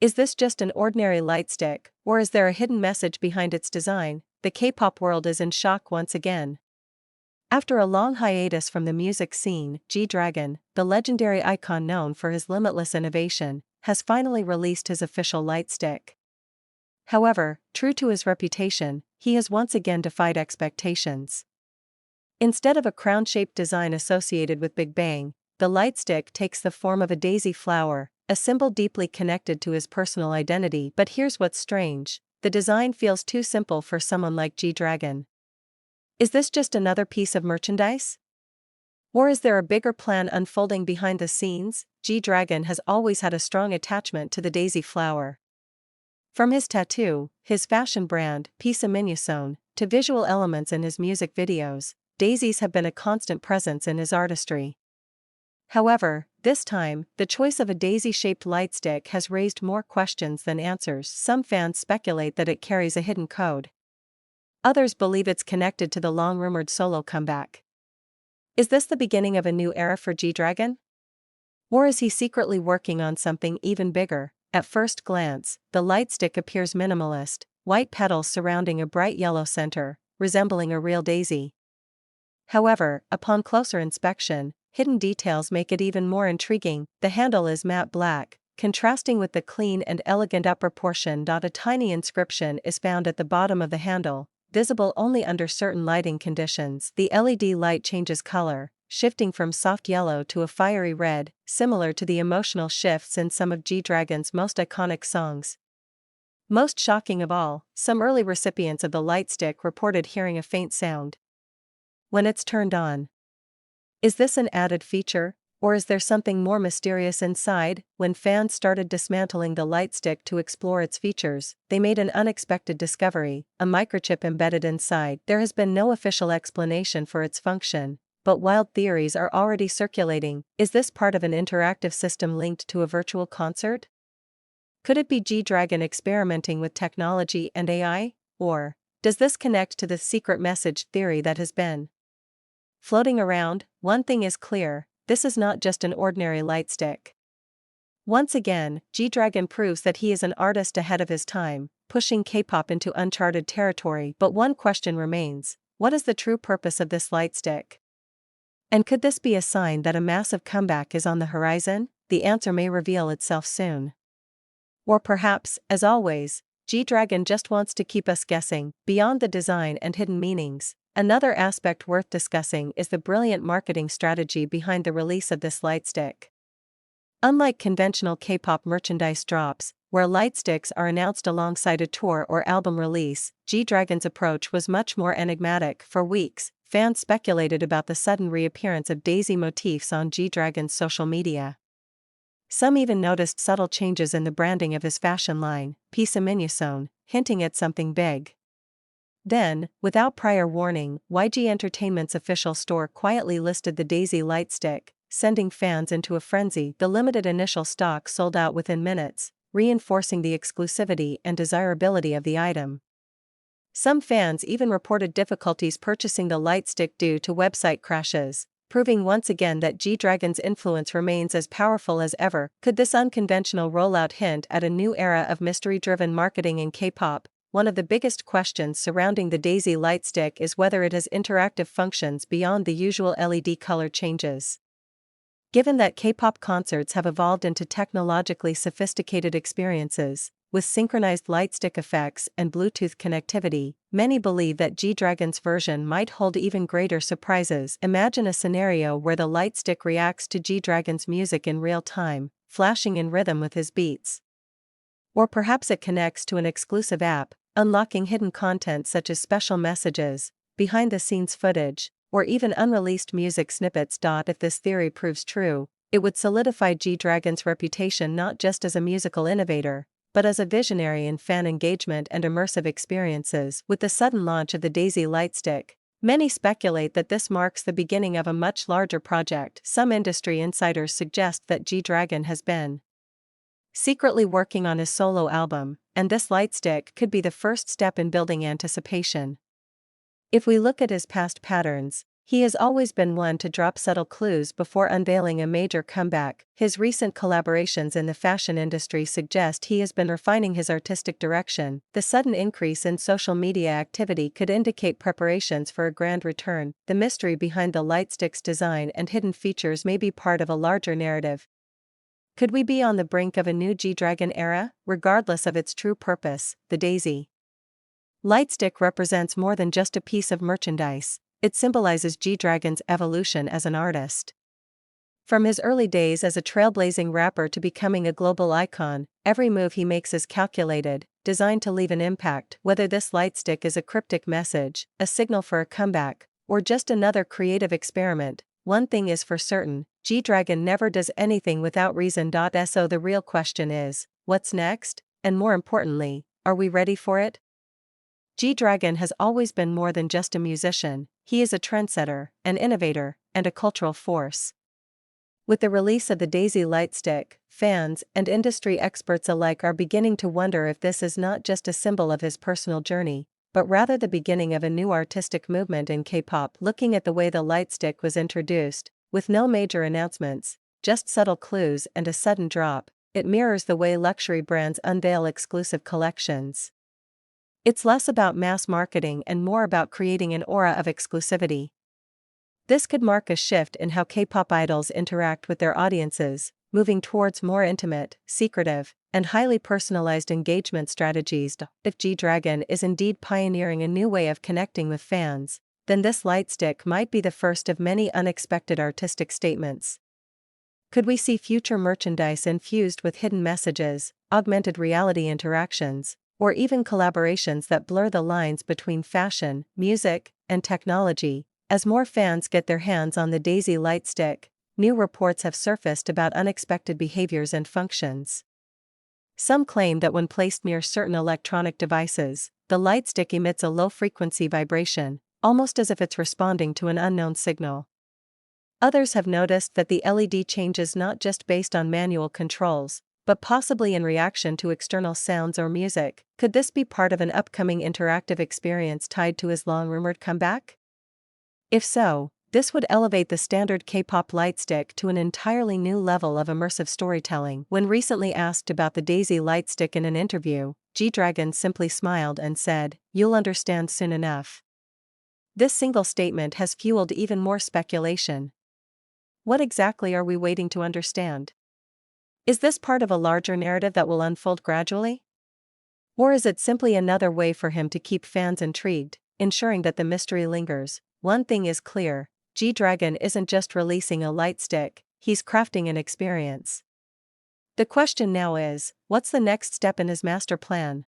Is this just an ordinary Lightstick, or is there a hidden message behind its design? The K-pop world is in shock once again. After a long hiatus from the music scene, 𝗧𝗢𝗓, the legendary icon known for his limitless innovation, has finally released his official Lightstick. However, true to his reputation, he has once again defied expectations. Instead of a crown-shaped design associated with Big Bang, the Lightstick takes the form of a daisy flower, a symbol deeply connected to his personal identity. But here's what's strange: the design feels too simple for someone like 𝗧𝗢𝗓. Is this just another piece of merchandise? Or is there a bigger plan unfolding behind the scenes? 𝗧𝗢𝗓 has always had a strong attachment to the daisy flower. From his tattoo, his fashion brand, 𝗡𝗘𝗪𝗦, to visual elements in his music videos, daisies have been a constant presence in his artistry. However, this time, the choice of a daisy-shaped Lightstick has raised more questions than answers. Some fans speculate that it carries a hidden code. Others believe it's connected to the long-rumored solo comeback. Is this the beginning of a new era for 𝗧𝗢𝗓? Or is he secretly working on something even bigger? At first glance, the Lightstick appears minimalist, white petals surrounding a bright yellow center, resembling a real daisy. However, upon closer inspection, hidden details make it even more intriguing. The handle is matte black, contrasting with the clean and elegant upper portion. A tiny inscription is found at the bottom of the handle, visible only under certain lighting conditions. The LED light changes color, shifting from soft yellow to a fiery red, similar to the emotional shifts in some of 𝗧𝗢𝗓's most iconic songs. Most shocking of all, some early recipients of the Lightstick reported hearing a faint sound when it's turned on. Is this an added feature, or is there something more mysterious inside? When fans started dismantling the Lightstick to explore its features, they made an unexpected discovery: a microchip embedded inside. There has been no official explanation for its function, but wild theories are already circulating. Is this part of an interactive system linked to a virtual concert? Could it be 𝗧𝗢𝗓 experimenting with technology and AI? Or does this connect to the secret message theory that has been floating around? One thing is clear: this is not just an ordinary Lightstick. Once again, 𝗧𝗢𝗓 proves that he is an artist ahead of his time, pushing K-pop into uncharted territory. But one question remains: what is the true purpose of this Lightstick? And could this be a sign that a massive comeback is on the horizon? The answer may reveal itself soon. Or perhaps, as always, 𝗧𝗢𝗓 just wants to keep us guessing. Beyond the design and hidden meanings, another aspect worth discussing is the brilliant marketing strategy behind the release of this Lightstick. Unlike conventional K-pop merchandise drops, where Lightsticks are announced alongside a tour or album release, 𝗧𝗢𝗓's approach was much more enigmatic. For weeks, fans speculated about the sudden reappearance of daisy motifs on 𝗧𝗢𝗓's social media. Some even noticed subtle changes in the branding of his fashion line, 𝗡𝗘𝗪𝗦, hinting at something big. Then, without prior warning, YG Entertainment's official store quietly listed the daisy Lightstick, sending fans into a frenzy. The limited initial stock sold out within minutes, reinforcing the exclusivity and desirability of the item. Some fans even reported difficulties purchasing the Lightstick due to website crashes, proving once again that 𝗧𝗢𝗓's influence remains as powerful as ever. Could this unconventional rollout hint at a new era of mystery-driven marketing in K-pop? One of the biggest questions surrounding the daisy Lightstick is whether it has interactive functions beyond the usual LED color changes. Given that K-pop concerts have evolved into technologically sophisticated experiences, with synchronized Lightstick effects and Bluetooth connectivity, many believe that 𝗧𝗢𝗓's version might hold even greater surprises. Imagine a scenario where the Lightstick reacts to 𝗧𝗢𝗓's music in real time, flashing in rhythm with his beats. Or perhaps it connects to an exclusive app, unlocking hidden content such as special messages, behind-the-scenes footage, or even unreleased music snippets. If this theory proves true, it would solidify 𝗧𝗢𝗓's reputation not just as a musical innovator, but as a visionary in fan engagement and immersive experiences. With the sudden launch of the daisy Lightstick, many speculate that this marks the beginning of a much larger project. Some industry insiders suggest that 𝗧𝗢𝗓 has been secretly working on his solo album, and this Lightstick could be the first step in building anticipation. If we look at his past patterns, He has always been one to drop subtle clues before unveiling a major comeback. His recent collaborations in the fashion industry suggest he has been refining his artistic direction. The sudden increase in social media activity could indicate preparations for a grand return. The mystery behind the Lightstick's design and hidden features may be part of a larger narrative. Could we be on the brink of a new G-Dragon era, regardless of its true purpose? The Daisy Lightstick represents more than just a piece of merchandise. It symbolizes G-Dragon's evolution as an artist. From his early days as a trailblazing rapper to becoming a global icon, every move he makes is calculated, designed to leave an impact. Whether this Lightstick is a cryptic message, a signal for a comeback, or just another creative experiment, one thing is for certain: G-Dragon never does anything without reason. So the real question is, what's next? And more importantly, are we ready for it? G-Dragon has always been more than just a musician. He is a trendsetter, an innovator, and a cultural force. With the release of the Daisy Lightstick, fans and industry experts alike are beginning to wonder if this is not just a symbol of his personal journey, but rather the beginning of a new artistic movement in K-pop. Looking at the way the Lightstick was introduced, with no major announcements, just subtle clues and a sudden drop, it mirrors the way luxury brands unveil exclusive collections. It's less about mass marketing and more about creating an aura of exclusivity. This could mark a shift in how K-pop idols interact with their audiences, moving towards more intimate, secretive, and highly personalized engagement strategies. If G-Dragon is indeed pioneering a new way of connecting with fans, then this Lightstick might be the first of many unexpected artistic statements. Could we see future merchandise infused with hidden messages, augmented reality interactions, or even collaborations that blur the lines between fashion, music, and technology? As more fans get their hands on the Daisy Lightstick, new reports have surfaced about unexpected behaviors and functions. Some claim that when placed near certain electronic devices, the Lightstick emits a low-frequency vibration, almost as if it's responding to an unknown signal. Others have noticed that the LED changes not just based on manual controls, but possibly in reaction to external sounds or music. Could this be part of an upcoming interactive experience tied to his long-rumored comeback? If so, this would elevate the standard K-pop Lightstick to an entirely new level of immersive storytelling. When recently asked about the Daisy Lightstick in an interview, G-Dragon simply smiled and said, "You'll understand soon enough." This single statement has fueled even more speculation. What exactly are we waiting to understand? Is this part of a larger narrative that will unfold gradually? Or is it simply another way for him to keep fans intrigued, ensuring that the mystery lingers? One thing is clear: G-Dragon isn't just releasing a Lightstick, he's crafting an experience. The question now is, what's the next step in his master plan?